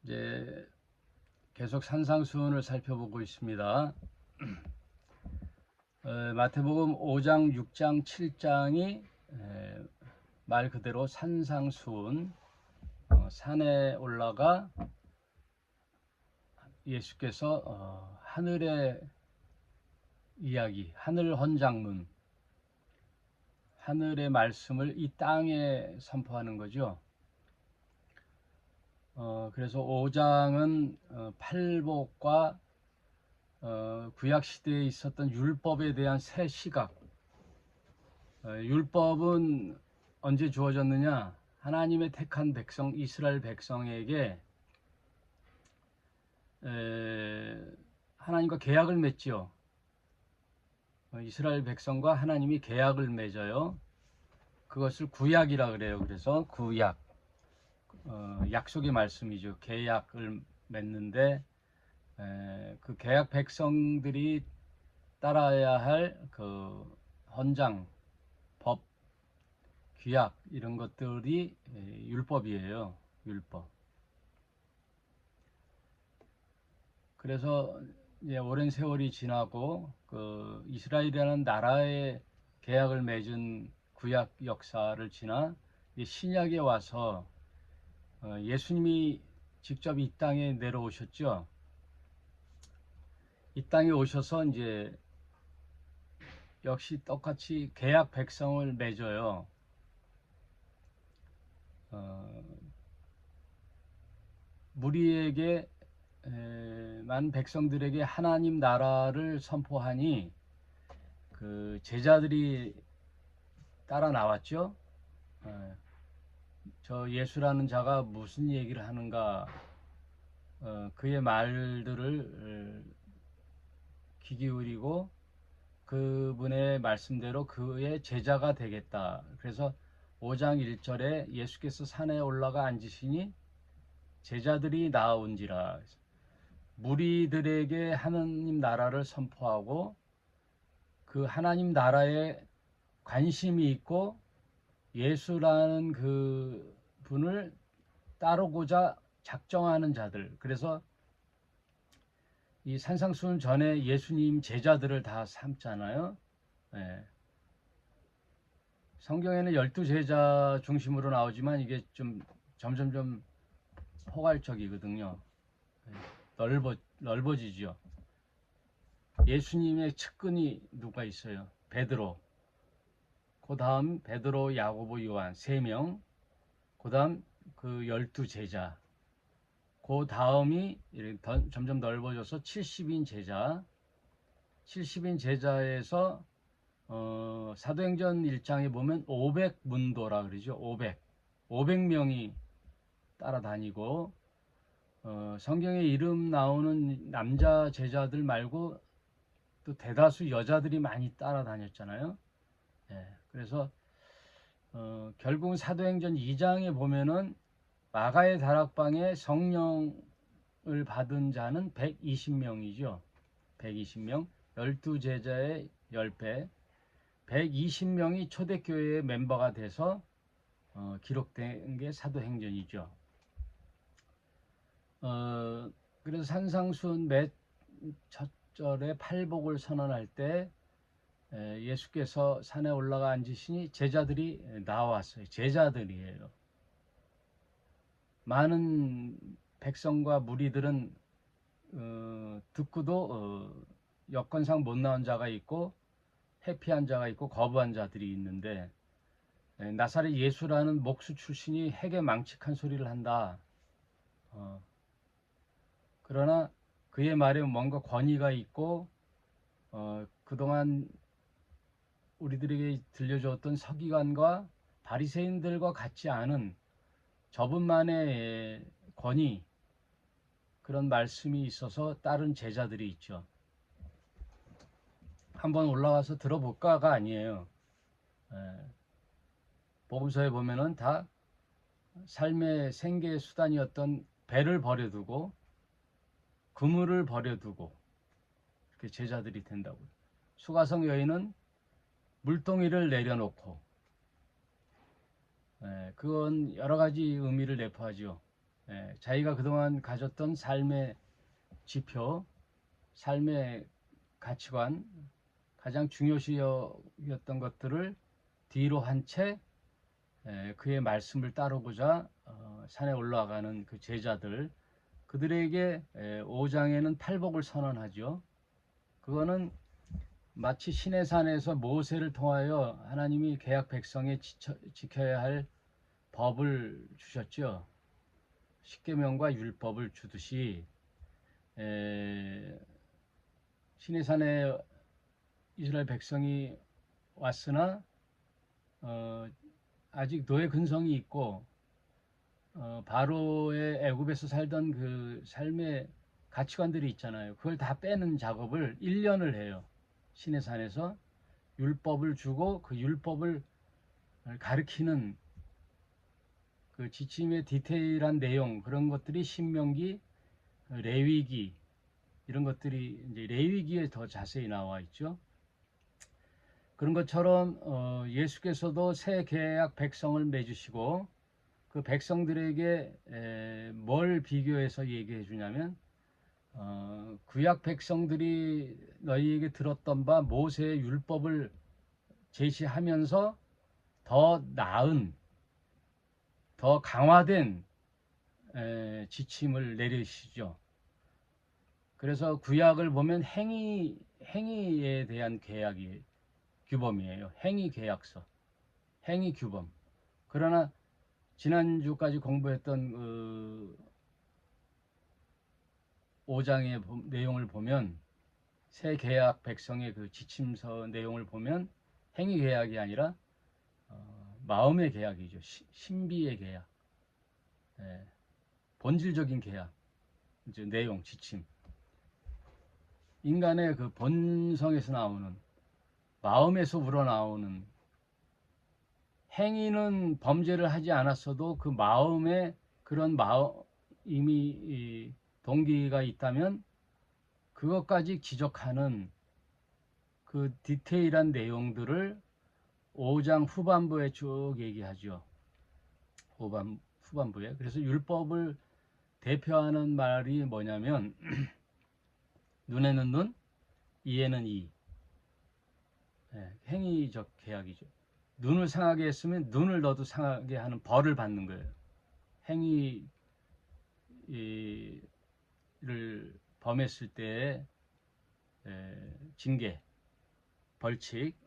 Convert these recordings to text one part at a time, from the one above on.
이제 계속 산상수훈을 살펴보고 있습니다. 마태복음 5장, 6장, 7장이 말 그대로 산상수훈, 산에 올라가 예수께서 하늘의 이야기, 하늘 헌장문, 하늘의 말씀을 이 땅에 선포하는 거죠. 그래서 5장은 팔복과 구약 시대에 있었던 율법에 대한 새 시각. 율법은 언제 주어졌느냐? 하나님의 택한 백성 이스라엘 백성에게 하나님과 계약을 맺지요. 이스라엘 백성과 하나님이 계약을 맺어요. 그것을 구약이라 그래요. 그래서 구약, 약속의 말씀이죠. 계약을 맺는데 그 계약 백성들이 따라야 할 그 헌장, 법, 규약 이런 것들이 율법이에요. 율법. 그래서 이제 오랜 세월이 지나고 그 이스라엘이라는 나라의 계약을 맺은 구약 역사를 지나 신약에 와서 예수님이 직접 이 땅에 내려오셨죠. 이 땅에 오셔서 이제 역시 똑같이 계약 백성을 맺어요. 무리에게 많은 백성들에게 하나님 나라를 선포하니 그 제자들이 따라 나왔죠. 저 예수라는 자가 무슨 얘기를 하는가, 그의 말들을 귀 기울이고 그분의 말씀대로 그의 제자가 되겠다. 그래서 5장 1절에 예수께서 산에 올라가 앉으시니 제자들이 나온지라. 무리들에게 하나님 나라를 선포하고 그 하나님 나라에 관심이 있고 예수라는 그 분을 따르고자 작정하는 자들. 그래서 이 산상수훈 전에 예수님 제자들을 다 삼잖아요. 네. 성경에는 12제자 중심으로 나오지만 이게 좀 점점점 포괄적이거든요. 넓어지죠. 예수님의 측근이 누가 있어요? 베드로. 그 다음 베드로, 야고보, 요한 3명. 그 다음 그 12제자. 그 다음이 점점 넓어져서 70인 제자. 70인 제자에서 사도행전 1장에 보면 500문도라 그러죠. 500명이 따라다니고 성경에 이름 나오는 남자 제자들 말고 또 대다수 여자들이 많이 따라다녔잖아요. 그래서 결국은 사도행전 2장에 보면은 마가의 다락방에 성령을 받은 자는 120명이죠. 120명, 12제자의 10배, 120명이 초대교회의 멤버가 돼서 기록된 게 사도행전이죠. 그래서 산상수훈 몇 첫 절에 팔복을 선언할 때 예수께서 산에 올라가 앉으시니 제자들이 나왔어요. 제자들이에요. 많은 백성과 무리들은 듣고도 여건상 못 나온 자가 있고 회피한 자가 있고 거부한 자들이 있는데 나사렛 예수라는 목수 출신이 핵에 망측한 소리를 한다. 그러나 그의 말에 뭔가 권위가 있고 그동안 우리들에게 들려줬던 서기관과 바리새인들과 같지 않은 저분만의 권위, 그런 말씀이 있어서 따른 제자들이 있죠. 한번 올라가서 들어볼까가 아니에요. 복음서에 보면은 다 삶의 생계 수단이었던 배를 버려두고 그물을 버려두고 이렇게 제자들이 된다고요. 수가성 여인은 물동이를 내려놓고, 그건 여러 가지 의미를 내포하죠. 자기가 그동안 가졌던 삶의 지표, 삶의 가치관, 가장 중요시 여겼던 것들을 뒤로 한 채 그의 말씀을 따르고자 산에 올라가는 그 제자들, 그들에게 5장에는 팔복을 선언하죠. 그거는 마치 시내산에서 모세를 통하여 하나님이 계약 백성에 지켜야 할 법을 주셨죠. 십계명과 율법을 주듯이 시내산에 이스라엘 백성이 왔으나 아직 노예 근성이 있고 바로의 애굽에서 살던 그 삶의 가치관들이 있잖아요. 그걸 다 빼는 작업을 1년을 해요. 시내산에서 율법을 주고 그 율법을 가르치는 그 지침의 디테일한 내용, 그런 것들이 신명기, 레위기, 이런 것들이 이제 레위기에 더 자세히 나와 있죠. 그런 것처럼 예수께서도 새 계약 백성을 맺으시고 그 백성들에게 뭘 비교해서 얘기해 주냐면 구약 백성들이 너희에게 들었던 바 모세의 율법을 제시하면서 더 나은, 더 강화된 지침을 내리시죠. 그래서 구약을 보면 행위에 대한 계약이 규범이에요. 행위 계약서, 행위 규범. 그러나 지난주까지 공부했던 그 5장의 내용을 보면, 새 계약 백성의 그 지침서 내용을 보면 행위 계약이 아니라 마음의 계약이죠. 신비의 계약, 본질적인 계약, 이제 내용, 지침. 인간의 그 본성에서 나오는, 마음에서 우러나오는, 행위는 범죄를 하지 않았어도 그 마음에 그런 이미 동기가 있다면 그것까지 지적하는 그 디테일한 내용들을 5장 후반부에 쭉 얘기하죠. 후반부에. 그래서 율법을 대표하는 말이 뭐냐면 눈에는 눈, 이에는 이. 행위적 계약이죠. 눈을 상하게 했으면 눈을 너도 상하게 하는 벌을 받는 거예요. 행위를 범했을 때의 징계, 벌칙.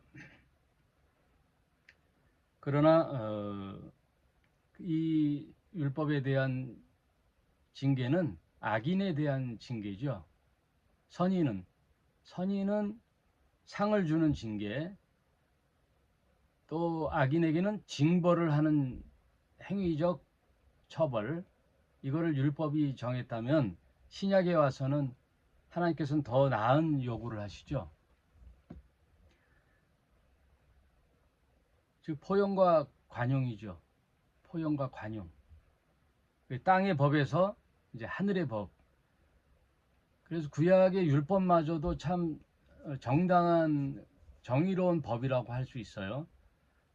그러나 이 율법에 대한 징계는 악인에 대한 징계죠. 선인은 상을 주는 징계, 또 악인에게는 징벌을 하는 행위적 처벌, 이거를 율법이 정했다면 신약에 와서는 하나님께서는 더 나은 요구를 하시죠. 즉 포용과 관용이죠. 포용과 관용. 땅의 법에서 이제 하늘의 법. 그래서 구약의 율법마저도 참 정당한 정의로운 법이라고 할 수 있어요.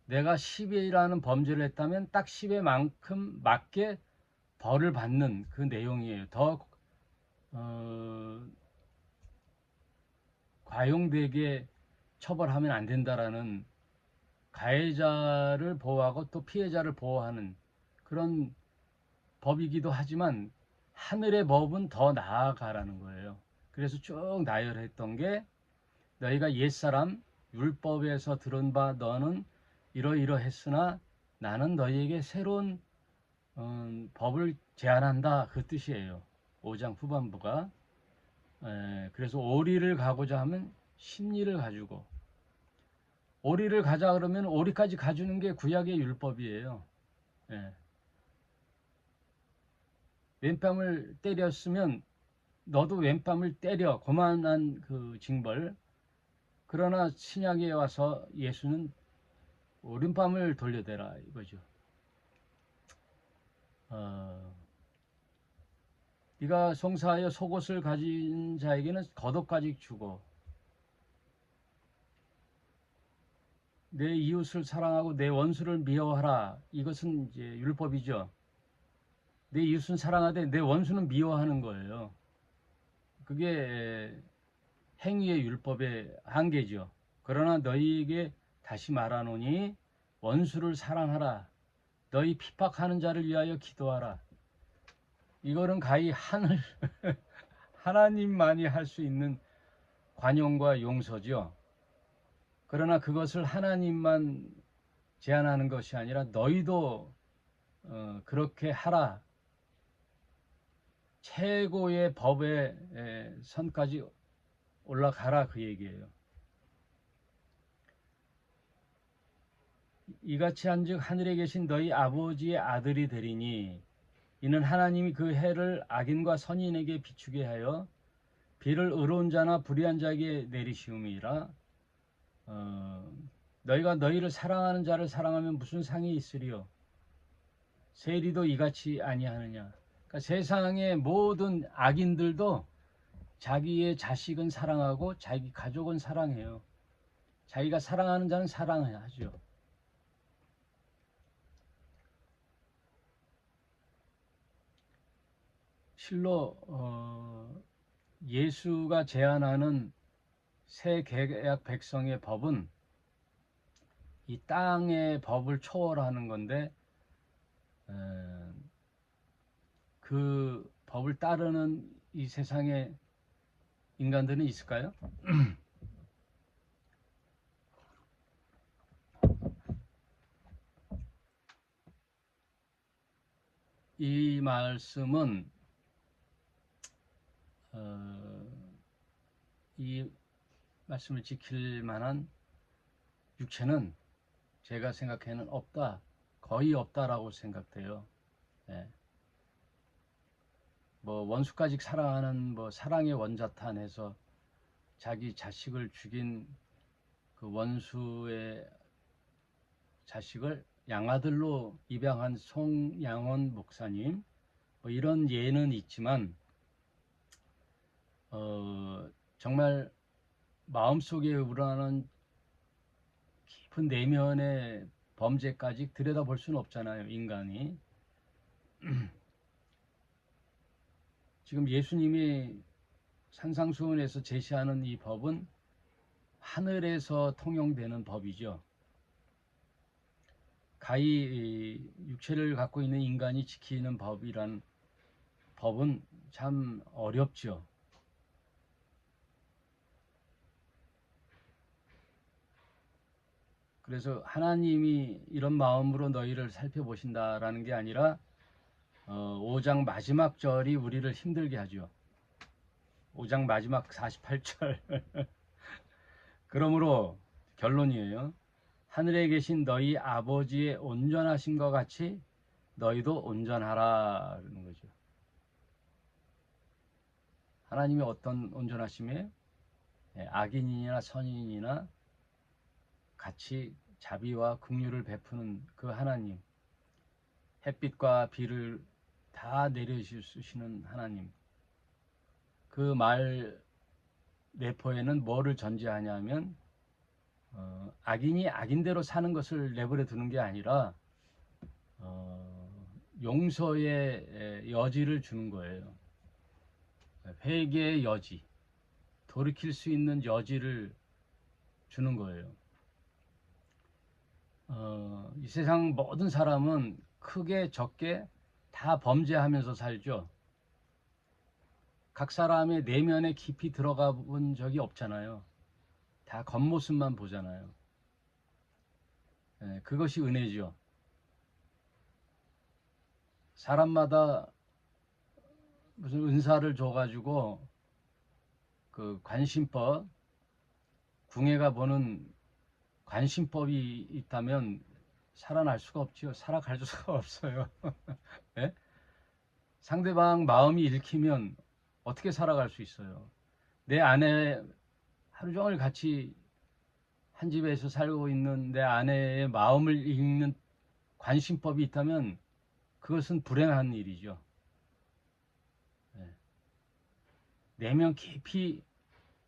내가 10회라는 범죄를 했다면 딱 10회만큼 맞게 벌을 받는 그 내용이에요. 더 과용되게 처벌하면 안 된다라는, 가해자를 보호하고 또 피해자를 보호하는 그런 법이기도 하지만 하늘의 법은 더 나아가라는 거예요. 그래서 쭉 나열했던 게, 너희가 옛사람 율법에서 들은 바 너는 이러이러했으나 나는 너희에게 새로운 법을 제안한다, 그 뜻이에요. 5장 후반부가. 그래서 오리를 가고자 하면 심리를 가지고, 오리를 가자 그러면 오리까지 가주는 게 구약의 율법이에요. 왼뺨을 때렸으면 너도 왼뺨을 때려, 그만한 그 징벌. 그러나 신약에 와서 예수는 오른뺨을 돌려대라 이거죠. 네가 송사하여 속옷을 가진 자에게는 겉옷까지 주고, 내 이웃을 사랑하고 내 원수를 미워하라, 이것은 이제 율법이죠. 내 이웃은 사랑하되 내 원수는 미워하는 거예요. 그게 행위의 율법의 한계죠. 그러나 너희에게 다시 말하노니 원수를 사랑하라. 너희 핍박하는 자를 위하여 기도하라. 이거는 가히 하늘 하나님만이 할 수 있는 관용과 용서죠. 그러나 그것을 하나님만 제안하는 것이 아니라 너희도 그렇게 하라. 최고의 법의 선까지 올라가라, 그 얘기예요. 이같이 한즉 하늘에 계신 너희 아버지의 아들이 되리니 이는 하나님이 그 해를 악인과 선인에게 비추게 하여 비를 의로운 자나 불의한 자에게 내리시움이라. 너희가 너희를 사랑하는 자를 사랑하면 무슨 상이 있으리요? 세리도 이같이 아니하느냐. 그러니까 세상의 모든 악인들도 자기의 자식은 사랑하고 자기 가족은 사랑해요. 자기가 사랑하는 자는 사랑하죠. 실로 예수가 제안하는 새 계약 백성의 법은 이 땅의 법을 초월하는 건데 그 법을 따르는 이 세상에 인간들은 있을까요? 이 말씀은 이 말씀을 지킬 만한 육체는 제가 생각해는 없다, 거의 없다라고 생각돼요. 예. 뭐 원수까지 사랑하는 뭐 사랑의 원자탄에서 자기 자식을 죽인 그 원수의 자식을 양아들로 입양한 송양원 목사님, 뭐 이런 예는 있지만 정말 마음속에 우러나는 깊은 내면의 범죄까지 들여다볼 수는 없잖아요, 인간이. 지금 예수님이 산상수훈에서 제시하는 이 법은 하늘에서 통용되는 법이죠. 가히 육체를 갖고 있는 인간이 지키는 법이란 법은 참 어렵죠. 그래서 하나님이 이런 마음으로 너희를 살펴보신다라는 게 아니라 5장 마지막 절이 우리를 힘들게 하죠. 5장 마지막 48절. 그러므로 결론이에요. 하늘에 계신 너희 아버지의 온전하심과 같이 너희도 온전하라는 거죠. 하나님이 어떤 온전하심이에요? 악인이나 선인이나 같이 자비와 긍휼을 베푸는 그 하나님, 햇빛과 비를 다 내려주시는 하나님. 그 말 내포에는 뭐를 전제하냐면 악인이 악인대로 사는 것을 내버려 두는 게 아니라 용서의 여지를 주는 거예요. 회개의 여지, 돌이킬 수 있는 여지를 주는 거예요. 이 세상 모든 사람은 크게 적게 다 범죄하면서 살죠. 각 사람의 내면에 깊이 들어가 본 적이 없잖아요. 다 겉모습만 보잖아요. 그것이 은혜죠. 사람마다 무슨 은사를 줘가지고 그 관심법, 궁예가 보는 관심법이 있다면 살아날 수가 없지요. 살아갈 수가 없어요. 네? 상대방 마음이 읽히면 어떻게 살아갈 수 있어요? 내 아내 하루 종일 같이 한 집에서 살고 있는 내 아내의 마음을 읽는 관심법이 있다면 그것은 불행한 일이죠. 네. 내면 깊이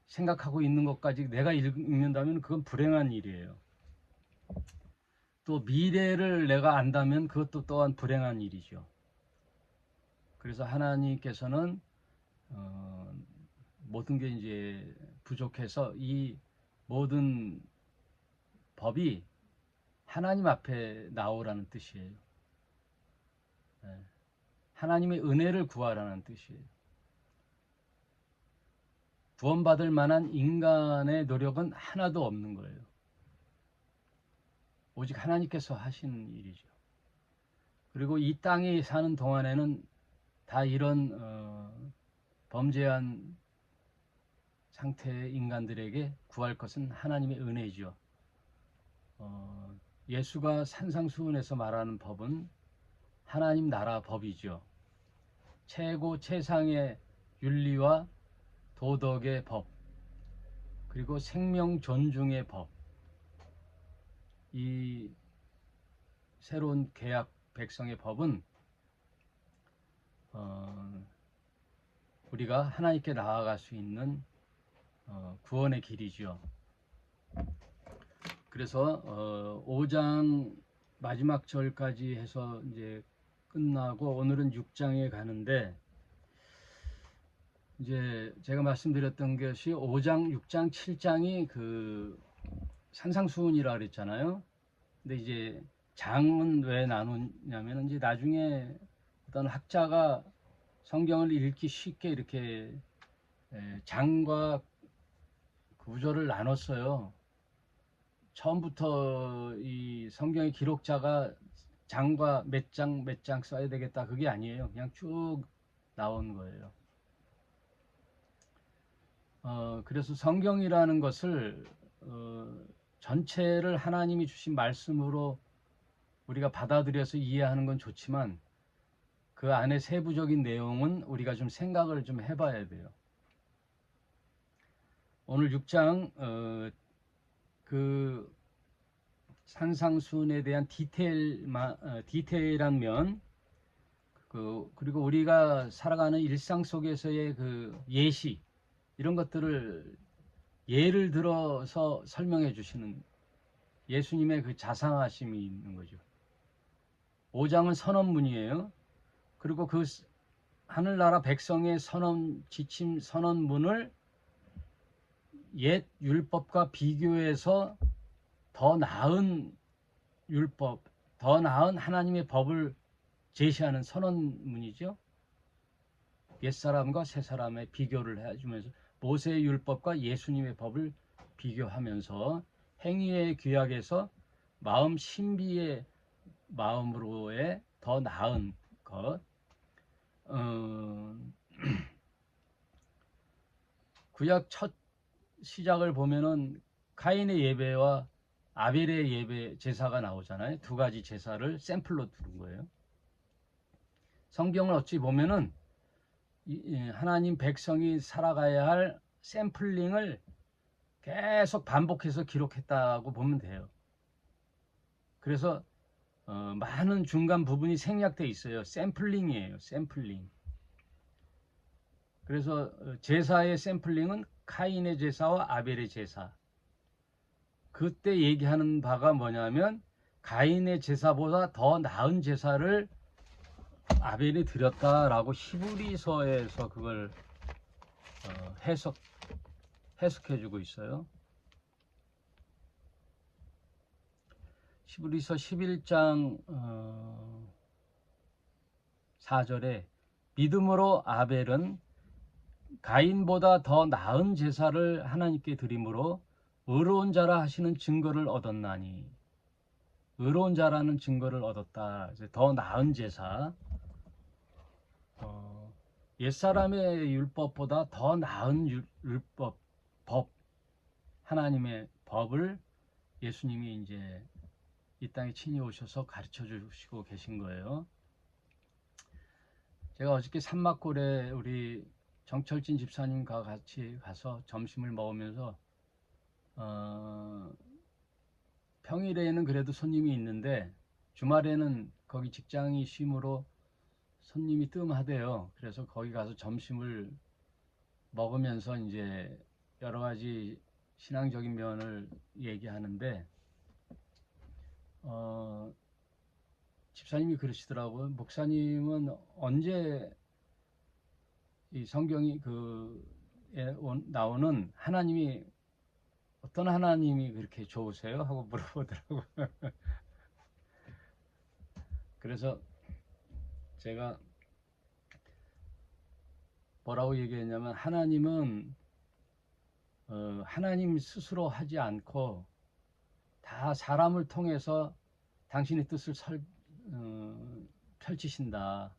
생각하고 있는 것까지 내가 읽는다면 그건 불행한 일이에요. 또 미래를 내가 안다면 그것도 또한 불행한 일이죠. 그래서 하나님께서는 모든 게 이제 부족해서 이 모든 법이 하나님 앞에 나오라는 뜻이에요. 예. 하나님의 은혜를 구하라는 뜻이에요. 구원받을 만한 인간의 노력은 하나도 없는 거예요. 오직 하나님께서 하시는 일이죠. 그리고 이 땅에 사는 동안에는 다 이런 범죄한 상태의 인간들에게 구할 것은 하나님의 은혜죠. 예수가 산상수훈에서 말하는 법은 하나님 나라 법이죠. 최고 최상의 윤리와 도덕의 법, 그리고 생명 존중의 법, 이 새로운 계약 백성의 법은 우리가 하나님께 나아갈 수 있는 구원의 길이죠. 그래서 5장 마지막 절까지 해서 이제 끝나고 오늘은 6장에 가는데, 이제 제가 말씀드렸던 것이 5장, 6장, 7장이 그 산상수훈이라 그랬잖아요. 근데 이제 장은 왜 나누냐면, 이제 나중에 어떤 학자가 성경을 읽기 쉽게 이렇게 장과 구절을 나눴어요. 처음부터 이 성경의 기록자가 장과 몇 장 써야 되겠다, 그게 아니에요. 그냥 쭉 나온 거예요. 그래서 성경이라는 것을 전체를 하나님이 주신 말씀으로 우리가 받아들여서 이해하는 건 좋지만, 그 안에 세부적인 내용은 우리가 좀 생각을 좀 해봐야 돼요. 오늘 6장 그 산상수훈에 대한 디테일한 면, 그리고 우리가 살아가는 일상 속에서의 그 예시, 이런 것들을 예를 들어서 설명해 주시는 예수님의 그 자상하심이 있는 거죠. 5장은 선언문이에요. 그리고 그 하늘나라 백성의 지침 선언문을 옛 율법과 비교해서 더 나은 율법, 더 나은 하나님의 법을 제시하는 선언문이죠. 옛사람과 새사람의 비교를 해주면서 모세의 율법과 예수님의 법을 비교하면서 행위의 규약에서 마음 신비의 마음으로의 더 나은 것, 구약 첫 시작을 보면은 카인의 예배와 아벨의 예배 제사가 나오잖아요. 두 가지 제사를 샘플로 두는 거예요. 성경을 어찌 보면은 하나님 백성이 살아가야 할 샘플링을 계속 반복해서 기록했다고 보면 돼요. 그래서 많은 중간 부분이 생략돼 있어요. 샘플링이에요. 샘플링. 그래서 제사의 샘플링은 카인의 제사와 아벨의 제사. 그때 얘기하는 바가 뭐냐면, 가인의 제사보다 더 나은 제사를 아벨이 드렸다라고 히브리서에서 그걸 해석해주고 있어요. 히브리서 11장 4절에 믿음으로 아벨은 가인보다 더 나은 제사를 하나님께 드림으로 의로운 자라 하시는 증거를 얻었나니, 의로운 자라는 증거를 얻었다. 더 나은 제사, 옛사람의 율법보다 더 나은 율법, 법, 하나님의 법을 예수님이 이제 이 땅에 친히 오셔서 가르쳐 주시고 계신 거예요. 제가 어저께 산막골에 우리 정철진 집사님과 같이 가서 점심을 먹으면서 평일에는 그래도 손님이 있는데 주말에는 거기 직장이 쉼으로 손님이 뜸하대요. 그래서 거기 가서 점심을 먹으면서 이제 여러 가지 신앙적인 면을 얘기하는데, 집사님이 그러시더라고요. 목사님은 언제 이 성경이 나오는 하나님이 어떤 하나님이 그렇게 좋으세요? 하고 물어보더라고요. 그래서 제가 뭐라고 얘기했냐면 하나님은 하나님 스스로 하지 않고 다 사람을 통해서 당신의 뜻을 펼치신다.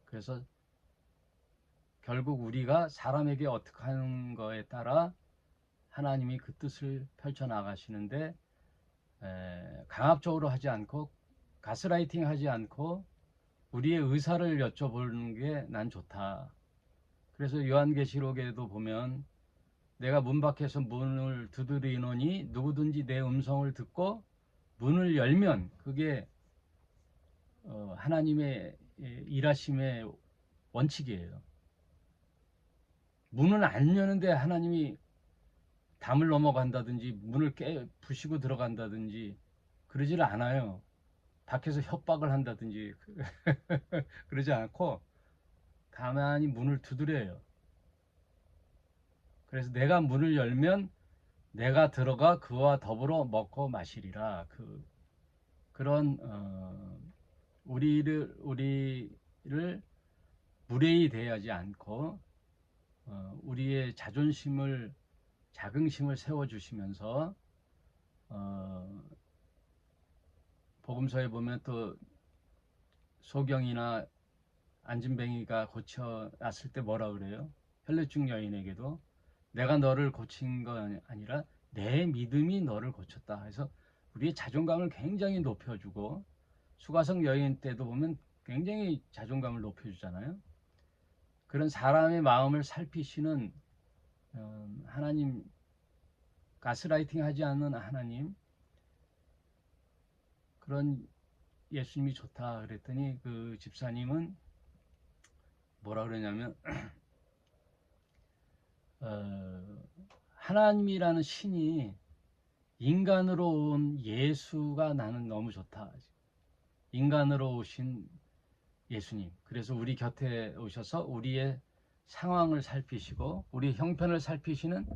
그래서 결국 우리가 사람에게 어떻게 하는 거에 따라 하나님이 그 뜻을 펼쳐 나가시는데 강압적으로 하지 않고 가스라이팅 하지 않고 우리의 의사를 여쭤보는 게 난 좋다. 그래서 요한계시록에도 보면 내가 문 밖에서 문을 두드리노니 누구든지 내 음성을 듣고 문을 열면 그게 하나님의 일하심의 원칙이에요. 문을 안 여는데 하나님이 담을 넘어간다든지 문을 부시고 들어간다든지 그러지를 않아요. 밖에서 협박을 한다든지 그러지 않고 가만히 문을 두드려요. 그래서 내가 문을 열면 내가 들어가 그와 더불어 먹고 마시리라. 그런 우리를 무례히 대하지 않고 우리의 자긍심을 세워주시면서 복음서에 보면 또 소경이나 안진뱅이가 고쳐놨을 때 뭐라 그래요? 혈루증 여인에게도 내가 너를 고친 건 아니라 내 믿음이 너를 고쳤다. 해서 우리의 자존감을 굉장히 높여주고 수가성 여인 때도 보면 굉장히 자존감을 높여주잖아요. 그런 사람의 마음을 살피시는 하나님, 가스라이팅 하지 않는 하나님, 그런 예수님이 좋다 그랬더니 그 집사님은 뭐라 그러냐면 하나님이라는 신이 인간으로 온 예수가 나는 너무 좋다. 인간으로 오신 예수님. 그래서 우리 곁에 오셔서 우리의 상황을 살피시고 우리 형편을 살피시는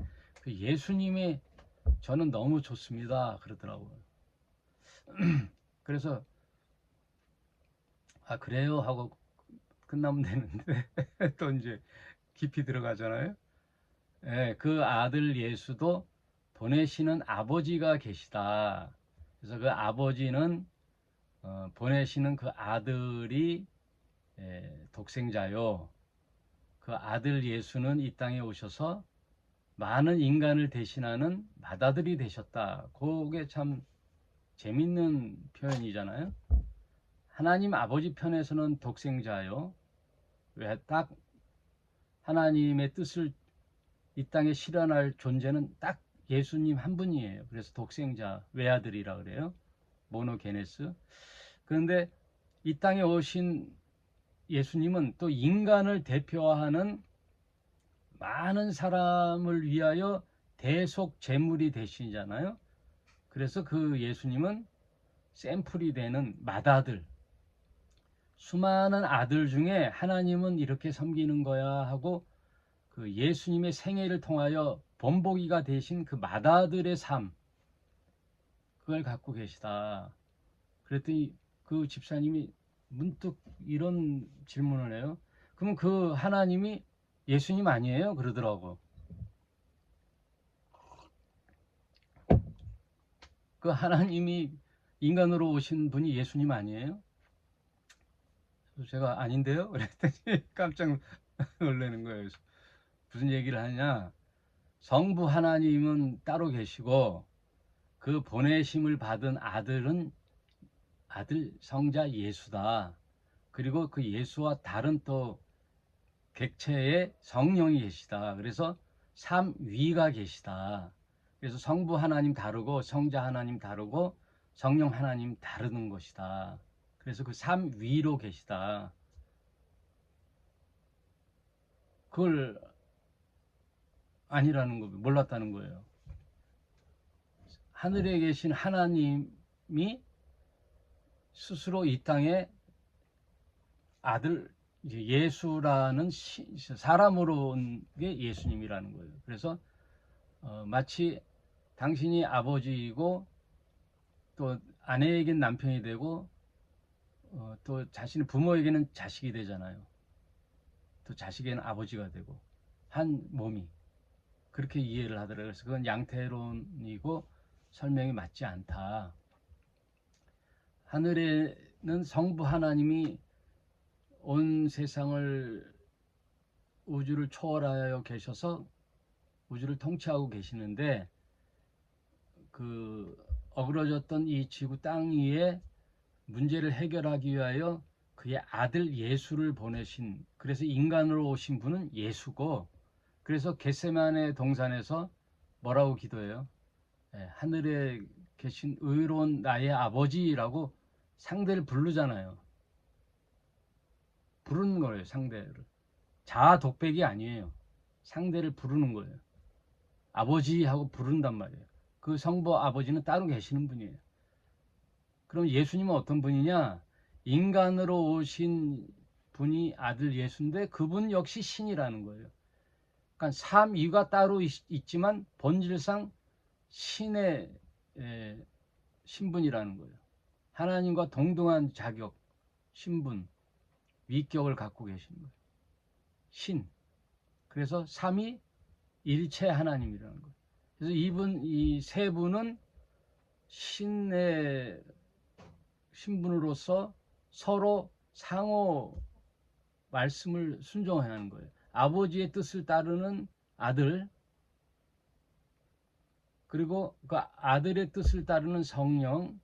그 예수님이 저는 너무 좋습니다. 그러더라고요. 그래서 아 그래요 하고 끝나면 되는데 또 이제 깊이 들어가잖아요. 예, 그 아들 예수도 보내시는 아버지가 계시다. 그래서 그 아버지는 보내시는 그 아들이 독생자요. 그 아들 예수는 이 땅에 오셔서 많은 인간을 대신하는 맏아들이 되셨다. 그게 참 재밌는 표현이잖아요. 하나님 아버지 편에서는 독생자요. 왜 딱 하나님의 뜻을 이 땅에 실현할 존재는 딱 예수님 한 분이에요. 그래서 독생자, 외아들이라 그래요. 모노게네스. 그런데 이 땅에 오신 예수님은 또 인간을 대표하는 많은 사람을 위하여 대속 제물이 되시잖아요. 그래서 그 예수님은 샘플이 되는 맏아들, 수많은 아들 중에 하나님은 이렇게 섬기는 거야 하고 그 예수님의 생애를 통하여 본보기가 되신 그 맏아들의 삶, 그걸 갖고 계시다. 그랬더니 그 집사님이 문득 이런 질문을 해요. 그럼 그 하나님이 예수님 아니에요? 그러더라고. 그 하나님이 인간으로 오신 분이 예수님 아니에요? 제가 아닌데요? 그랬더니 깜짝 놀라는 거예요. 무슨 얘기를 하냐? 성부 하나님은 따로 계시고 그 보내심을 받은 아들은 아들 성자 예수다. 그리고 그 예수와 다른 또 객체의 성령이 계시다. 그래서 삼위가 계시다. 그래서 성부 하나님 다르고 성자 하나님 다르고 성령 하나님 다르는 것이다. 그래서 그 삼위로 계시다. 그걸 아니라는 거 몰랐다는 거예요. 하늘에 계신 하나님이 스스로 이 땅에 아들 이제 예수라는 사람으로 온 게 예수님이라는 거예요. 그래서 마치 당신이 아버지이고 또 아내에겐 남편이 되고 또 자신의 부모에게는 자식이 되잖아요. 또 자식에게는 아버지가 되고 한 몸이 그렇게 이해를 하더라고요. 그래서 그건 양태론이고 설명이 맞지 않다. 하늘에는 성부 하나님이 온 세상을 우주를 초월하여 계셔서 우주를 통치하고 계시는데 그 어그러졌던 이 지구 땅 위에 문제를 해결하기 위하여 그의 아들 예수를 보내신, 그래서 인간으로 오신 분은 예수고, 그래서 겟세마네 동산에서 뭐라고 기도해요? 하늘에 계신 의로운 나의 아버지라고 상대를 부르잖아요. 부르는 거예요, 상대를. 자아 독백이 아니에요. 상대를 부르는 거예요. 아버지 하고 부른단 말이에요. 그 성부 아버지는 따로 계시는 분이에요. 그럼 예수님은 어떤 분이냐? 인간으로 오신 분이 아들 예수인데 그분 역시 신이라는 거예요. 그러니까 삼위가 따로 있지만 본질상 신의 신분이라는 거예요. 하나님과 동등한 자격, 신분, 위격을 갖고 계신 거예요. 신. 그래서 삼위 일체 하나님이라는 거예요. 그래서 이 세 분은 신의 신분으로서 서로 상호 말씀을 순종해야 하는 거예요. 아버지의 뜻을 따르는 아들, 그리고 그 아들의 뜻을 따르는 성령,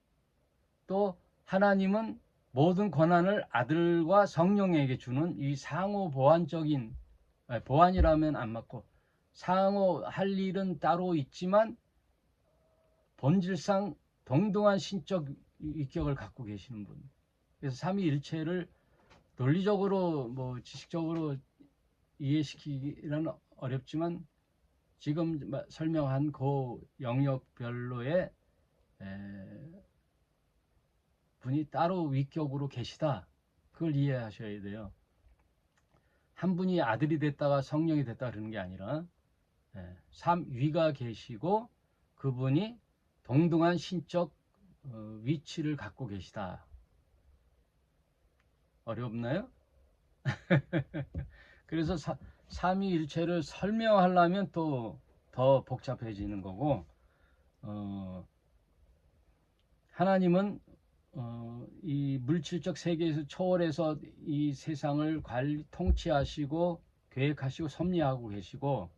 또 하나님은 모든 권한을 아들과 성령에게 주는 이 상호 보완적인, 보완이라면 안 맞고 상호 할 일은 따로 있지만 본질상 동등한 신적 위격을 갖고 계시는 분. 그래서 삼위일체를 논리적으로 뭐 지식적으로 이해시키기는 어렵지만 지금 설명한 그 영역별로의 분이 따로 위격으로 계시다. 그걸 이해하셔야 돼요. 한 분이 아들이 됐다가 성령이 됐다 그러는 게 아니라 삼위가 계시고 그분이 동등한 신적 위치를 갖고 계시다. 어렵나요? 그래서 삼위일체를 설명하려면 또 더 복잡해지는 거고, 하나님은 이 물질적 세계에서 초월해서 이 세상을 통치하시고 계획하시고 섭리하고 계시고,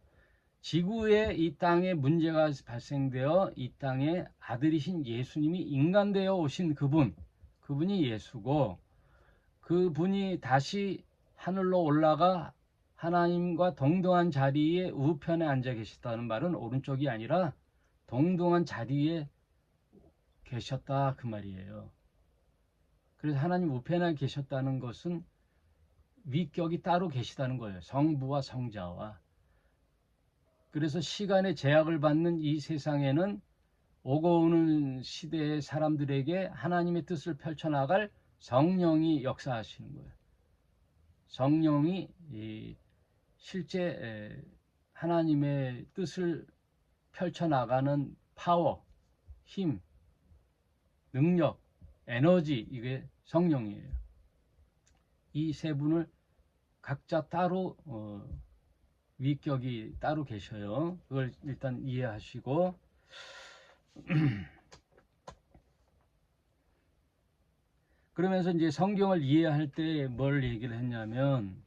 지구에 이 땅에 문제가 발생되어 이 땅에 아들이신 예수님이 인간되어 오신 그분이 예수고, 그분이 다시 하늘로 올라가 하나님과 동등한 자리에 우편에 앉아 계셨다는 말은 오른쪽이 아니라 동등한 자리에 계셨다 그 말이에요. 그래서 하나님 우편에 계셨다는 것은 위격이 따로 계시다는 거예요. 성부와 성자와. 그래서 시간의 제약을 받는 이 세상에는 오고 오는 시대의 사람들에게 하나님의 뜻을 펼쳐나갈 성령이 역사하시는 거예요. 성령이 실제 하나님의 뜻을 펼쳐나가는 파워, 힘, 능력, 에너지, 이게 성령이에요. 이 세 분을 각자 따로 위격이 따로 계셔요. 그걸 일단 이해하시고 그러면서 이제 성경을 이해할 때 뭘 얘기를 했냐면,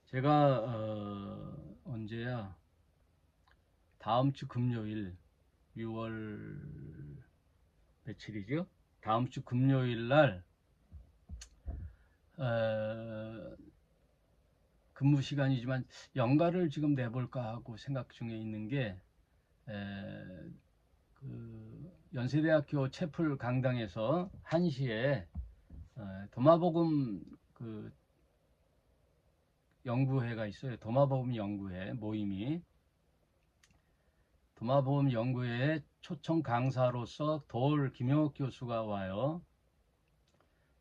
제가 언제야, 다음 주 금요일 6월 며칠이죠? 다음 주 금요일 날 근무 시간이지만 연가를 지금 내볼까 하고 생각 중에 있는 게, 그 연세대학교 채플 강당에서 1시에 도마복음 그 연구회가 있어요. 도마복음 연구회 모임이, 도마복음 연구회에 초청 강사로서 김영옥 교수가 와요.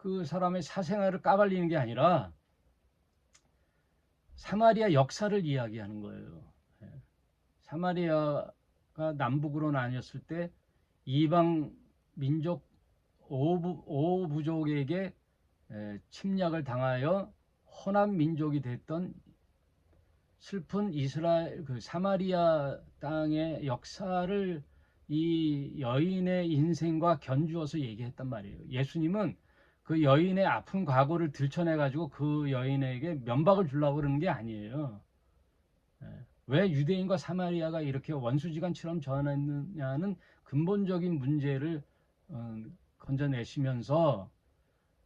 그 사람의 사생활을 까발리는 게 아니라 사마리아 역사를 이야기하는 거예요. 예. 사마리아가 남북으로 나뉘었을 때 이방 민족 오부족에게 침략을 당하여 호남 민족이 됐던 슬픈 이스라엘 그 사마리아 땅의 역사를 이 여인의 인생과 견주어서 얘기했단 말이에요. 예수님은 그 여인의 아픈 과거를 들춰내 가지고 그 여인에게 면박을 주려고 그러는 게 아니에요. 왜 유대인과 사마리아가 이렇게 원수지간처럼 전했느냐는 근본적인 문제를 건져내시면서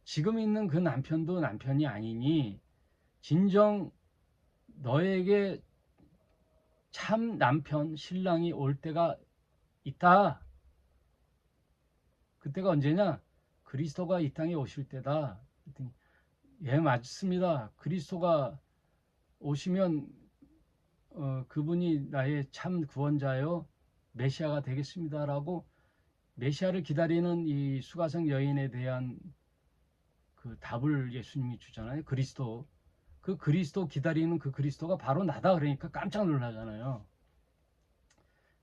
지금 있는 그 남편도 남편이 아니니 진정 너에게 참 남편 신랑이 올 때가 있다. 그때가 언제냐? 그리스도가 이 땅에 오실 때다. 예, 맞습니다. 그리스도가 오시면 그분이 나의 참 구원자요 메시아가 되겠습니다라고 메시아를 기다리는 이 수가성 여인에 대한 그 답을 예수님이 주잖아요. 그리스도. 그 그리스도 기다리는 그 그리스도가 바로 나다 그러니까 깜짝 놀라잖아요.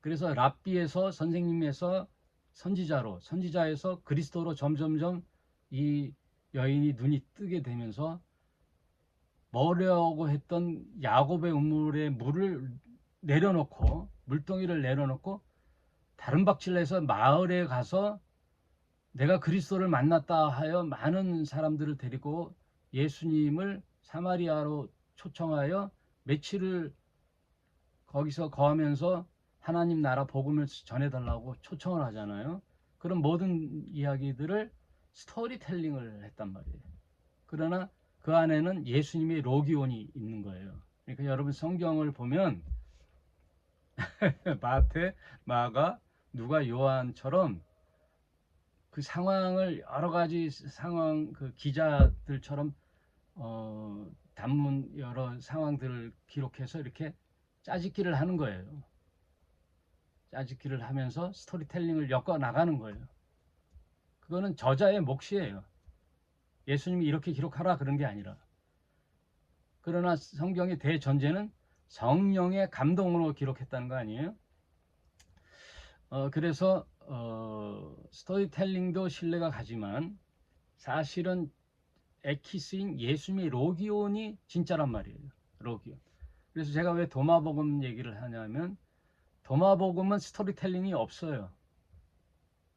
그래서 랍비에서 선생님에서 선지자로, 선지자에서 그리스도로 점점점 이 여인이 눈이 뜨게 되면서 먹으려고 했던 야곱의 우물에 물을 내려놓고 물동이를 내려놓고 다른 박질내서 마을에 가서 내가 그리스도를 만났다 하여 많은 사람들을 데리고 예수님을 사마리아로 초청하여 며칠을 거기서 거하면서 하나님 나라 복음을 전해달라고 초청을 하잖아요. 그런 모든 이야기들을 스토리텔링을 했단 말이에요. 그러나 그 안에는 예수님의 로기온이 있는 거예요. 그러니까 여러분 성경을 보면 마태, 마가, 누가, 요한처럼 그 상황을 여러 가지 상황 그 기자들처럼 단문 여러 상황들을 기록해서 이렇게 짜집기를 하는 거예요. 짜집기를 하면서 스토리텔링을 엮어 나가는 거예요. 그거는 저자의 몫이에요. 예수님이 이렇게 기록하라 그런 게 아니라. 그러나 성경의 대전제는 성령의 감동으로 기록했다는 거 아니에요? 그래서 스토리텔링도 신뢰가 가지만 사실은 에키스인 예수님의 로기온이 진짜란 말이에요. 로기온. 그래서 제가 왜 도마복음 얘기를 하냐면 도마복음은 스토리텔링이 없어요.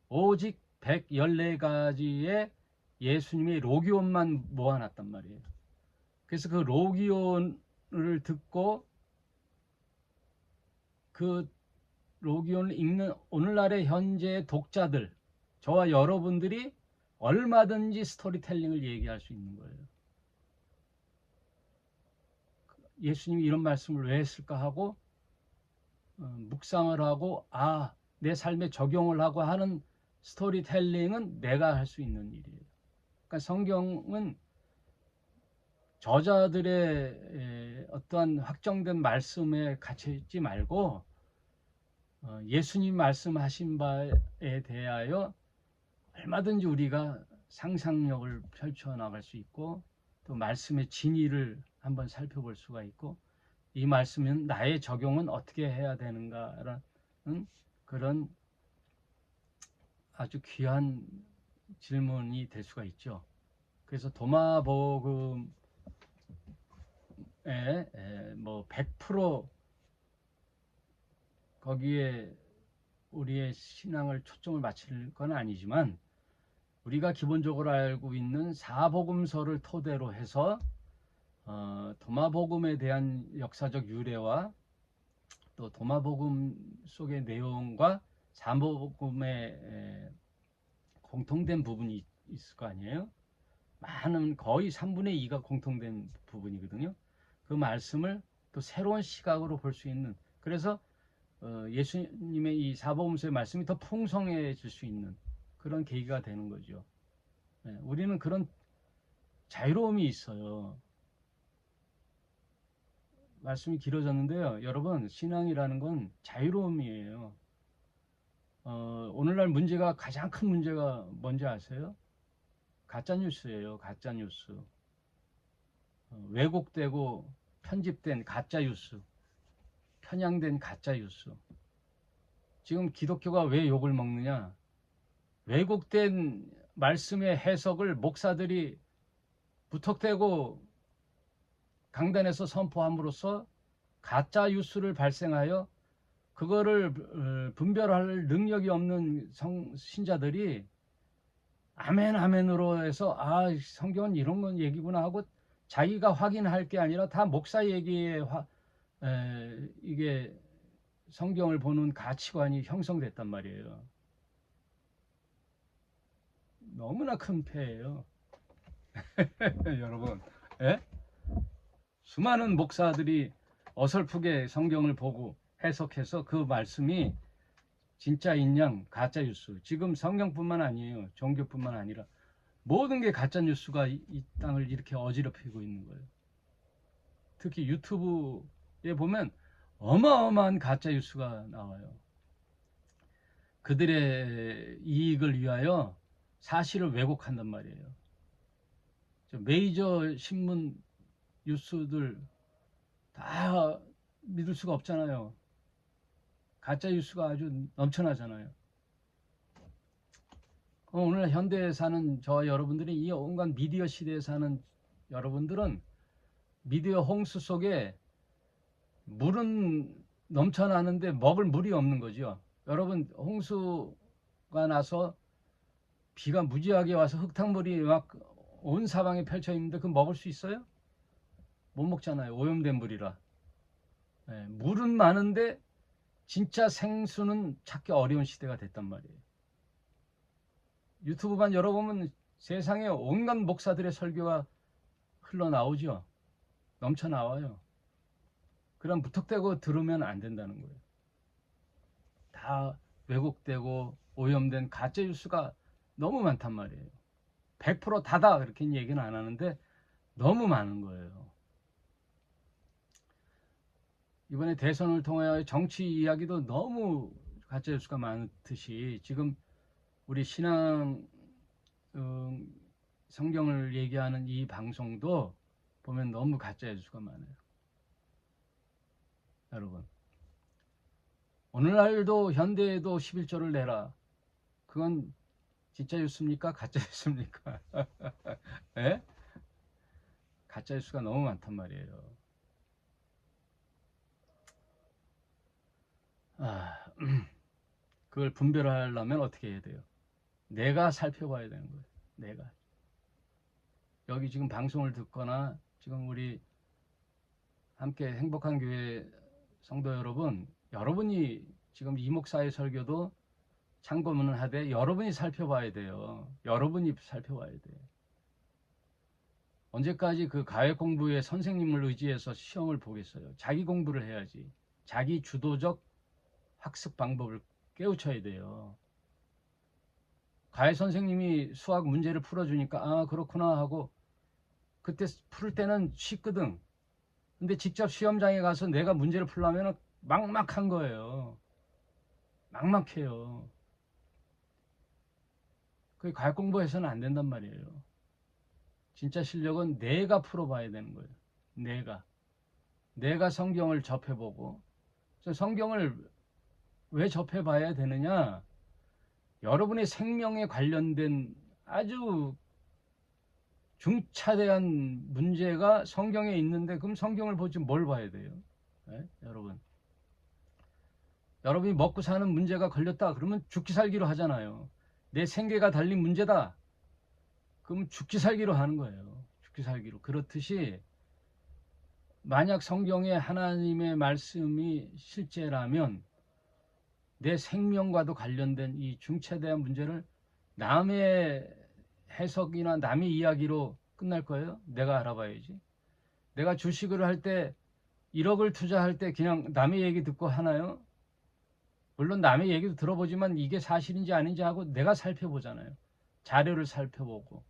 오직 114가지의 예수님의 로기온만 모아놨단 말이에요. 그래서 그 로기온을 듣고 그 로기온을 읽는 오늘날의 현재 독자들, 저와 여러분들이 얼마든지 스토리텔링을 얘기할 수 있는 거예요. 예수님이 이런 말씀을 왜 했을까 하고 묵상을 하고 내 삶에 적용을 하고 하는 스토리텔링은 내가 할 수 있는 일이에요. 그러니까 성경은 저자들의 어떠한 확정된 말씀에 갇혀있지 말고 예수님 말씀하신 바에 대하여 얼마든지 우리가 상상력을 펼쳐나갈 수 있고 또 말씀의 진위를 한번 살펴볼 수가 있고 이 말씀은 나의 적용은 어떻게 해야 되는가라는 그런 아주 귀한 질문이 될 수가 있죠. 그래서 도마복음에 뭐 100% 거기에 우리의 신앙을 초점을 맞출 건 아니지만 우리가 기본적으로 알고 있는 사복음서를 토대로 해서 도마복음에 대한 역사적 유래와 또 도마복음 속의 내용과 사복음의 공통된 부분이 있을 거 아니에요. 많은 거의 3분의 2가 공통된 부분이거든요. 그 말씀을 또 새로운 시각으로 볼 수 있는 그래서 예수님의 이 사복음서의 말씀이 더 풍성해질 수 있는 그런 계기가 되는 거죠. 우리는 그런 자유로움이 있어요. 말씀이 길어졌는데요. 여러분 신앙이라는 건 자유로움이에요. 오늘날 문제가 가장 큰 문제가 뭔지 아세요? 가짜 뉴스예요. 가짜 뉴스. 왜곡되고 편집된 가짜 뉴스, 편향된 가짜 뉴스. 지금 기독교가 왜 욕을 먹느냐? 왜곡된 말씀의 해석을 목사들이 무턱대고 강단에서 선포함으로써 가짜 뉴스를 발생하여 그거를 분별할 능력이 없는 신자들이 아멘 아멘으로 해서 아 성경은 이런 건 얘기구나 하고 자기가 확인할 게 아니라 다 목사 얘기에 이게 성경을 보는 가치관이 형성됐단 말이에요. 너무나 큰 폐예요. 여러분, 예? 수많은 목사들이 어설프게 성경을 보고 해석해서 그 말씀이 진짜인 양 가짜 뉴스. 지금 성경뿐만 아니에요. 종교뿐만 아니라 모든 게 가짜 뉴스가 이 땅을 이렇게 어지럽히고 있는 거예요. 특히 유튜브에 보면 어마어마한 가짜 뉴스가 나와요. 그들의 이익을 위하여 사실을 왜곡한단 말이에요. 메이저 신문 뉴스들 다 믿을 수가 없잖아요. 가짜 뉴스가 아주 넘쳐나잖아요. 오늘 현대에 사는 저와 여러분들이 이 온갖 미디어 시대에 사는 여러분들은 미디어 홍수 속에 물은 넘쳐나는데 먹을 물이 없는 거죠. 여러분 홍수가 나서 비가 무지하게 와서 흙탕물이 막 온 사방에 펼쳐 있는데 그 먹을 수 있어요? 못 먹잖아요. 오염된 물이라. 네, 물은 많은데 진짜 생수는 찾기 어려운 시대가 됐단 말이에요. 유튜브만 열어보면 세상에 온갖 목사들의 설교가 흘러나오죠. 넘쳐나와요. 그럼 무턱대고 들으면 안 된다는 거예요. 다 왜곡되고 오염된 가짜 뉴스가 너무 많단 말이에요. 100% 다다 그렇게 얘기는 안 하는데 너무 많은 거예요. 이번에 대선을 통하여 정치 이야기도 너무 가짜 뉴스가 많듯이 지금 우리 신앙 성경을 얘기하는 이 방송도 보면 너무 가짜 뉴스가 많아요. 여러분 오늘날도 현대에도 11조를 내라. 그건 진짜 뉴스입니까? 가짜 뉴스입니까? 예? 가짜 뉴스가 너무 많단 말이에요. 그걸 분별하려면 어떻게 해야 돼요? 내가 살펴봐야 되는 거예요. 내가. 여기 지금 방송을 듣거나 지금 우리 함께 행복한 교회 성도 여러분, 여러분이 지금 이 목사의 설교도 참고문을 하되 여러분이 살펴봐야 돼요. 여러분이 살펴봐야 돼요. 언제까지 그 가외 공부에 선생님을 의지해서 시험을 보겠어요? 자기 공부를 해야지. 자기 주도적 학습 방법을 깨우쳐야 돼요. 가외 선생님이 수학 문제를 풀어주니까 아 그렇구나 하고 그때 풀 때는 쉽거든. 근데 직접 시험장에 가서 내가 문제를 풀려면 막막한 거예요. 막막해요. 그게 가외 공부해서는 안 된단 말이에요. 진짜 실력은 내가 풀어봐야 되는 거예요. 내가 성경을 접해보고 성경을 왜 접해봐야 되느냐? 여러분의 생명에 관련된 아주 중차대한 문제가 성경에 있는데 그럼 성경을 보지 뭘 봐야 돼요? 네? 여러분이 먹고 사는 문제가 걸렸다 그러면 죽기 살기로 하잖아요. 내 생계가 달린 문제다 그럼 죽기 살기로 하는 거예요. 죽기 살기로. 그렇듯이 만약 성경에 하나님의 말씀이 실제라면 내 생명과도 관련된 이 중차대한 문제를 남의 해석이나 남의 이야기로 끝날 거예요? 내가 알아봐야지. 내가 주식을 할 때 1억을 투자할 때 그냥 남의 얘기 듣고 하나요? 물론 남의 얘기도 들어보지만 이게 사실인지 아닌지 하고 내가 살펴보잖아요. 자료를 살펴보고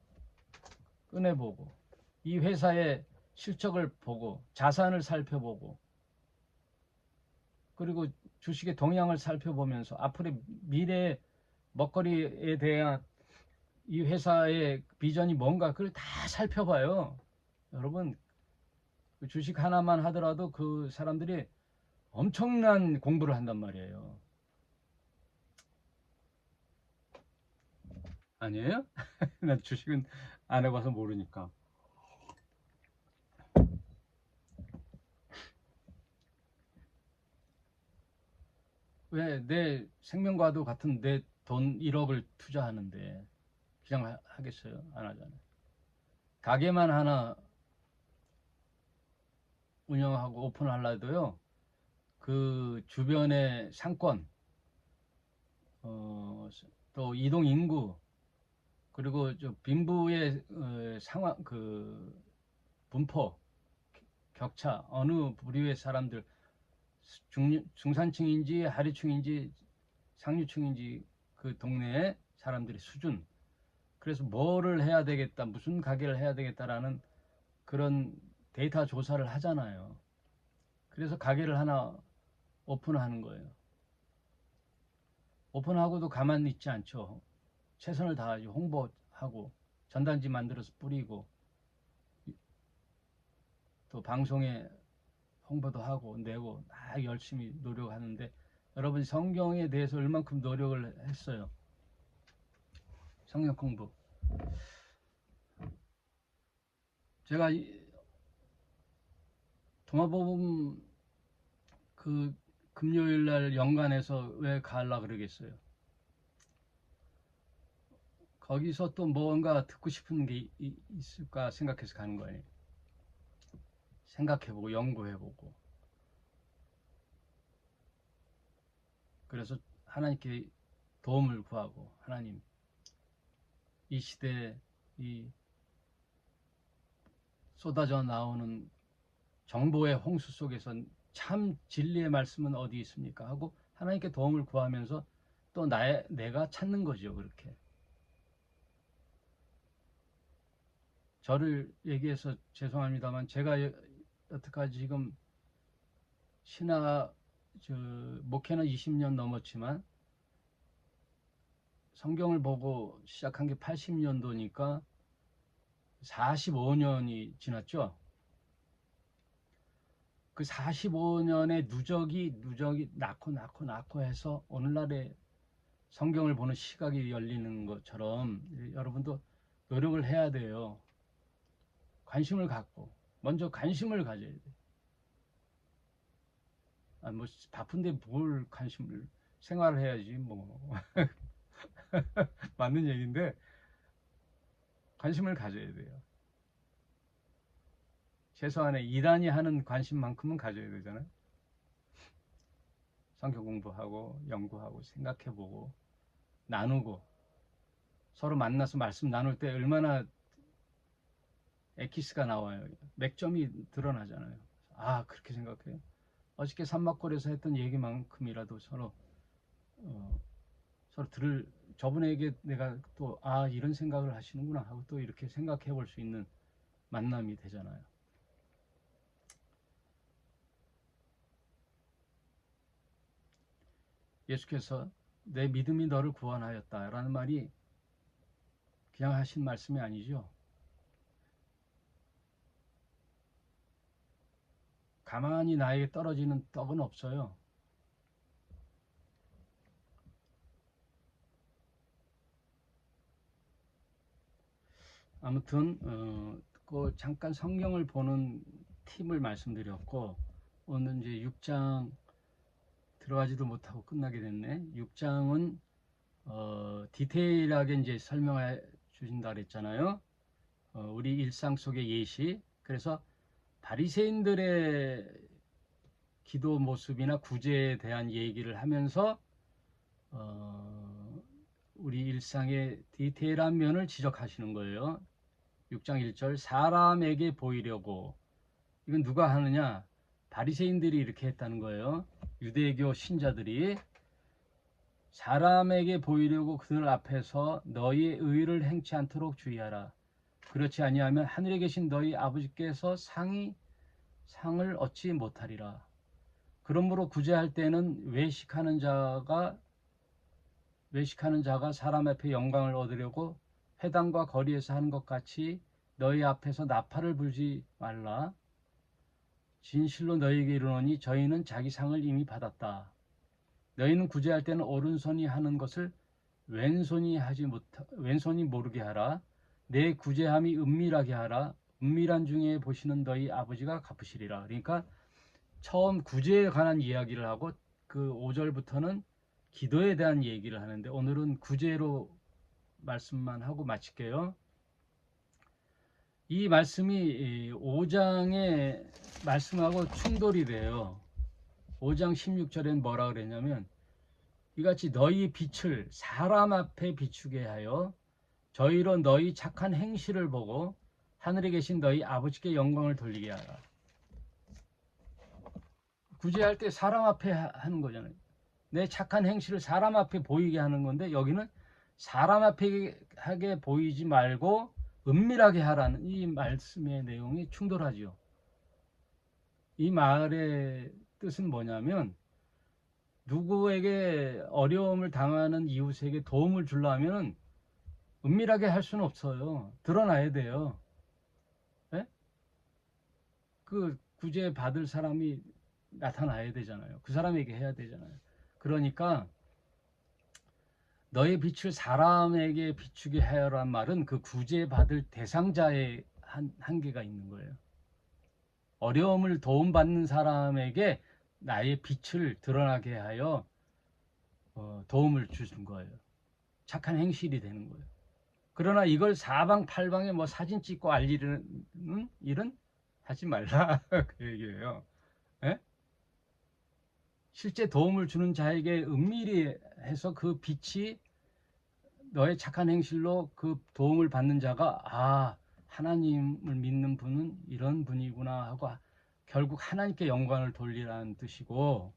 꺼내보고 이 회사의 실적을 보고 자산을 살펴보고 그리고 주식의 동향을 살펴보면서 앞으로의 미래의 먹거리에 대한 이 회사의 비전이 뭔가 그걸 다 살펴봐요. 여러분, 그 주식 하나만 하더라도 그 사람들이 엄청난 공부를 한단 말이에요. 아니에요? 난 주식은 안 해봐서 모르니까. 왜 내 생명과도 같은 내 돈 1억을 투자하는데 그냥 하겠어요? 안 하잖아요. 가게만 하나 운영하고 오픈하려도요. 그 주변의 상권, 어, 또 이동 인구, 그리고 저 빈부의 상황, 그 분포, 격차, 어느 부류의 사람들, 중산층인지 하류층인지 상류층인지 그 동네의 사람들의 수준, 그래서 뭐를 해야 되겠다, 무슨 가게를 해야 되겠다라는 그런 데이터 조사를 하잖아요. 그래서 가게를 하나 오픈하는 거예요. 오픈하고도 가만히 있지 않죠. 최선을 다하죠. 홍보하고 전단지 만들어서 뿌리고 또 방송에 홍보도 하고 내고 다 열심히 노력하는데, 여러분 성경에 대해서 얼만큼 노력을 했어요. 성경 공부. 제가 동화복음 그 금요일 날 연간해서 왜 가려고 그러겠어요. 거기서 또 뭔가 듣고 싶은 게 있을까 생각해서 가는 거예요. 생각해보고 연구해보고. 그래서 하나님께 도움을 구하고, 하나님, 이 시대에 이 쏟아져 나오는 정보의 홍수 속에서 참 진리의 말씀은 어디 있습니까 하고 하나님께 도움을 구하면서 또 내가 찾는 거죠. 그렇게 저를 얘기해서 죄송합니다만, 제가 여태까지 지금 신학 목회는 20년 넘었지만 성경을 보고 시작한 게 80년도니까 45년이 지났죠. 그 45년의 누적이 낳고 해서 오늘날의 성경을 보는 시각이 열리는 것처럼 여러분도 노력을 해야 돼요. 관심을 갖고 먼저 관심을 가져야 돼요. 뭐 바쁜데 뭘 관심을, 생활을 해야지 뭐. 맞는 얘기인데 관심을 가져야 돼요. 최소한의 이단이 하는 관심만큼은 가져야 되잖아요. 성경 공부하고 연구하고 생각해보고 나누고, 서로 만나서 말씀 나눌 때 얼마나 엑기스가 나와요. 맥점이 드러나잖아요. 아, 그렇게 생각해요. 어저께 산막골에서 했던 얘기만큼이라도 어, 서로 저분에게 내가 또 이런 생각을 하시는구나 하고 또 이렇게 생각해 볼 수 있는 만남이 되잖아요. 예수께서 내 믿음이 너를 구원하였다라는 말이 그냥 하신 말씀이 아니죠. 가만히 나에게 떨어지는 떡은 없어요. 아무튼 그 잠깐 성경을 보는 팁을 말씀드렸고, 오늘 이제 6장 들어가지도 못하고 끝나게 됐네. 6장은 디테일하게 이제 설명해 주신다 그랬잖아요. 우리 일상 속의 예시. 그래서 바리새인들의 기도 모습이나 구제에 대한 얘기를 하면서 우리 일상의 디테일한 면을 지적하시는 거예요. 6장 1절, 사람에게 보이려고. 이건 누가 하느냐? 바리새인들이 이렇게 했다는 거예요. 유대교 신자들이 사람에게 보이려고 그들 앞에서 너희의 의를 행치 않도록 주의하라. 그렇지 아니하면 하늘에 계신 너희 아버지께서 상을 얻지 못하리라. 그러므로 구제할 때는 외식하는 자가 사람 앞에 영광을 얻으려고 회당과 거리에서 하는 것 같이 너희 앞에서 나팔을 불지 말라. 진실로 너희에게 이르노니 저희는 자기 상을 이미 받았다. 너희는 구제할 때는 오른손이 하는 것을 왼손이 모르게 하라. 내 구제함이 은밀하게 하라. 은밀한 중에 보시는 너희 아버지가 갚으시리라. 그러니까 처음 구제에 관한 이야기를 하고 그 5절부터는 기도에 대한 얘기를 하는데 오늘은 구제로 말씀만 하고 마칠게요. 이 말씀이 5장의 말씀하고 충돌이 돼요. 5장 16절엔 뭐라 그랬냐면 이같이 너희 빛을 사람 앞에 비추게 하여 저희로 너희 착한 행실을 보고 하늘에 계신 너희 아버지께 영광을 돌리게 하라. 구제할 때 사람 앞에 하는 거잖아요. 내 착한 행실을 사람 앞에 보이게 하는 건데 여기는 사람 앞에 하게 보이지 말고 은밀하게 하라는 이 말씀의 내용이 충돌하죠. 이 말의 뜻은 뭐냐면 누구에게 어려움을 당하는 이웃에게 도움을 주려면 은밀하게 할 수는 없어요. 드러나야 돼요. 네? 그 구제 받을 사람이 나타나야 되잖아요. 그 사람에게 해야 되잖아요. 그러니까 너의 빛을 사람에게 비추게 하여란 말은 그 구제받을 대상자의 한계가 있는 거예요. 어려움을 도움받는 사람에게 나의 빛을 드러나게 하여 도움을 주는 거예요. 착한 행실이 되는 거예요. 그러나 이걸 사방팔방에 뭐 사진 찍고 알리는 일은 하지 말라 그 얘기예요. 예? 실제 도움을 주는 자에게 은밀히 해서 그 빛이 너의 착한 행실로 그 도움을 받는 자가 하나님을 믿는 분은 이런 분이구나 하고 결국 하나님께 영광을 돌리라는 뜻이고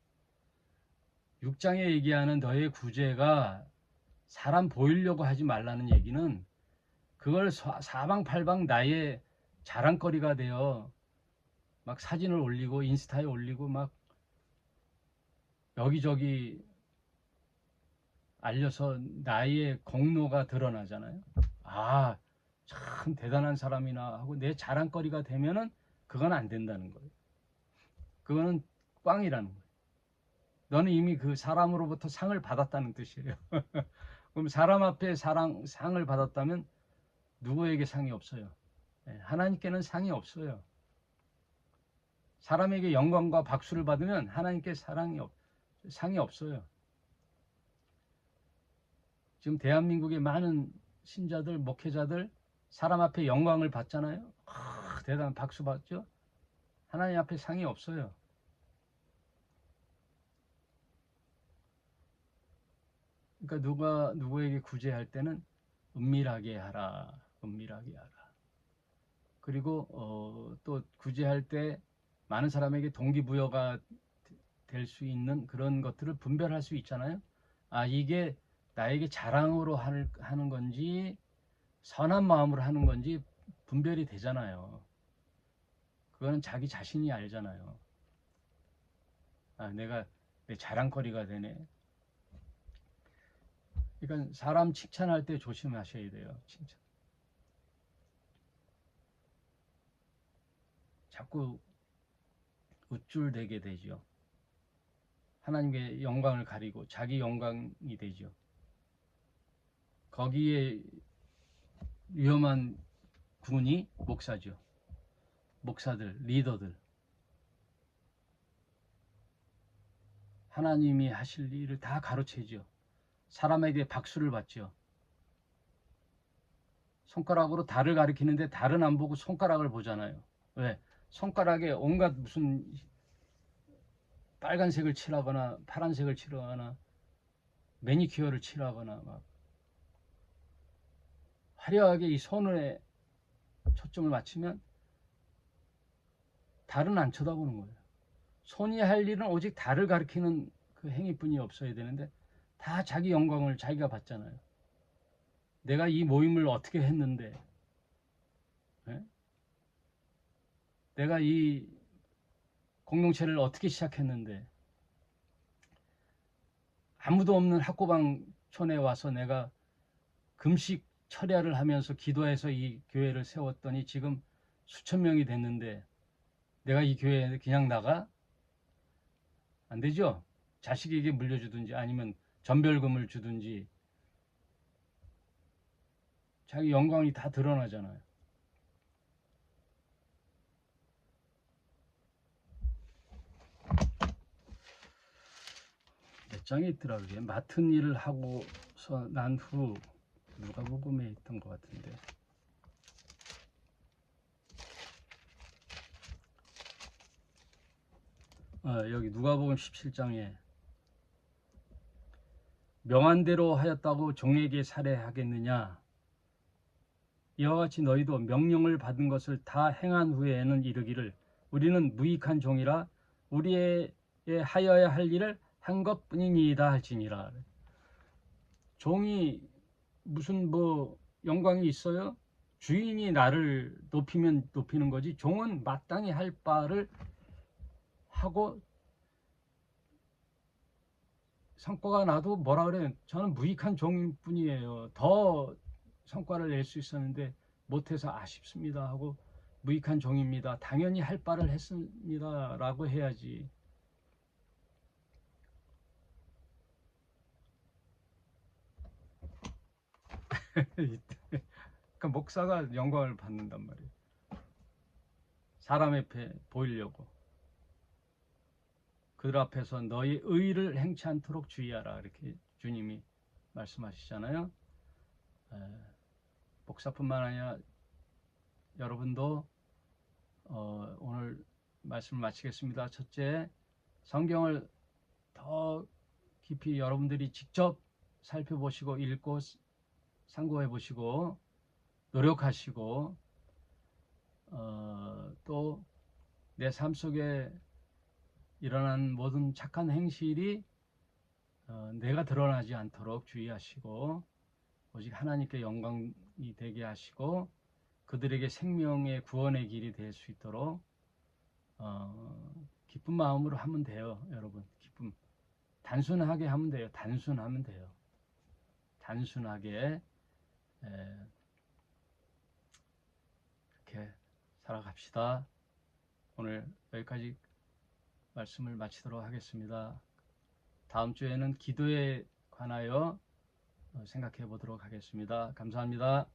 6장에 얘기하는 너의 구제가 사람 보이려고 하지 말라는 얘기는 그걸 사방팔방 나의 자랑거리가 되어 막 사진을 올리고 인스타에 올리고 막 여기저기 알려서 나의 공로가 드러나잖아요. 참 대단한 사람이나 하고 내 자랑거리가 되면은 그건 안 된다는 거예요. 그거는 꽝이라는 거예요. 너는 이미 그 사람으로부터 상을 받았다는 뜻이에요. 그럼 사람 앞에 상을 받았다면 누구에게 상이 없어요? 하나님께는 상이 없어요. 사람에게 영광과 박수를 받으면 하나님께 상이 없어요. 지금 대한민국의 많은 신자들, 목회자들 사람 앞에 영광을 받잖아요. 대단한 박수 받죠. 하나님 앞에 상이 없어요. 그러니까 누구에게 구제할 때는 은밀하게 하라. 은밀하게 하라. 그리고 또 구제할 때 많은 사람에게 동기부여가 될 수 있는 그런 것들을 분별할 수 있잖아요. 이게 나에게 자랑으로 하는 건지 선한 마음으로 하는 건지 분별이 되잖아요. 그거는 자기 자신이 알잖아요. 내가 내 자랑거리가 되네. 그러니까 사람 칭찬할 때 조심하셔야 돼요. 칭찬. 자꾸 우쭐대게 되죠. 하나님의 영광을 가리고 자기 영광이 되죠. 거기에 위험한 군이 목사죠. 목사들, 리더들. 하나님이 하실 일을 다 가로채죠. 사람에게 박수를 받죠. 손가락으로 달을 가리키는데 달은 안 보고 손가락을 보잖아요. 왜? 손가락에 온갖 무슨 빨간색을 칠하거나 파란색을 칠하거나 매니큐어를 칠하거나 막 화려하게 이 손에 초점을 맞추면 달은 안 쳐다보는 거예요. 손이 할 일은 오직 달을 가리키는 그 행위뿐이 없어야 되는데 다 자기 영광을 자기가 받잖아요. 내가 이 모임을 어떻게 했는데, 네? 내가 이 공동체를 어떻게 시작했는데, 아무도 없는 학고방촌에 와서 내가 금식 철야를 하면서 기도해서 이 교회를 세웠더니 지금 수천 명이 됐는데 내가 이 교회에 그냥 나가? 안 되죠? 자식에게 물려주든지 아니면 전별금을 주든지 자기 영광이 다 드러나잖아요. 몇 장에 있더라 그게. 맡은 일을 하고서 난 후 누가복음에 있던 것 같은데. 여기 누가복음 17장에 명한 대로 하였다고 종에게 살해하겠느냐? 이와 같이 너희도 명령을 받은 것을 다 행한 후에는 이르기를 우리는 무익한 종이라 우리의 하여야 할 일을 한 것뿐이니이다 할지니라. 종이 무슨 뭐 영광이 있어요? 주인이 나를 높이면 높이는 거지. 종은 마땅히 할 바를 하고 성과가 나도 뭐라 그래? 저는 무익한 종일 뿐이에요. 더 성과를 낼 수 있었는데 못해서 아쉽습니다 하고 무익한 종입니다. 당연히 할 바를 했습니다 라고 해야지. 그러니까 목사가 영광을 받는단 말이에요. 사람 앞에 보이려고. 그들 앞에서 너희 의를 행치 않도록 주의하라 이렇게 주님이 말씀하시잖아요. 목사뿐만 아니라 여러분도 오늘 말씀을 마치겠습니다. 첫째, 성경을 더 깊이 여러분들이 직접 살펴보시고 읽고 상고해 보시고 노력하시고 또 내 삶 속에 일어난 모든 착한 행실이 내가 드러나지 않도록 주의하시고 오직 하나님께 영광이 되게 하시고 그들에게 생명의 구원의 길이 될 수 있도록 기쁜 마음으로 하면 돼요. 여러분, 기쁨 단순하게 하면 돼요. 단순하면 돼요. 단순하게 이렇게 살아갑시다. 오늘 여기까지 말씀을 마치도록 하겠습니다. 다음 주에는 기도에 관하여 생각해 보도록 하겠습니다. 감사합니다.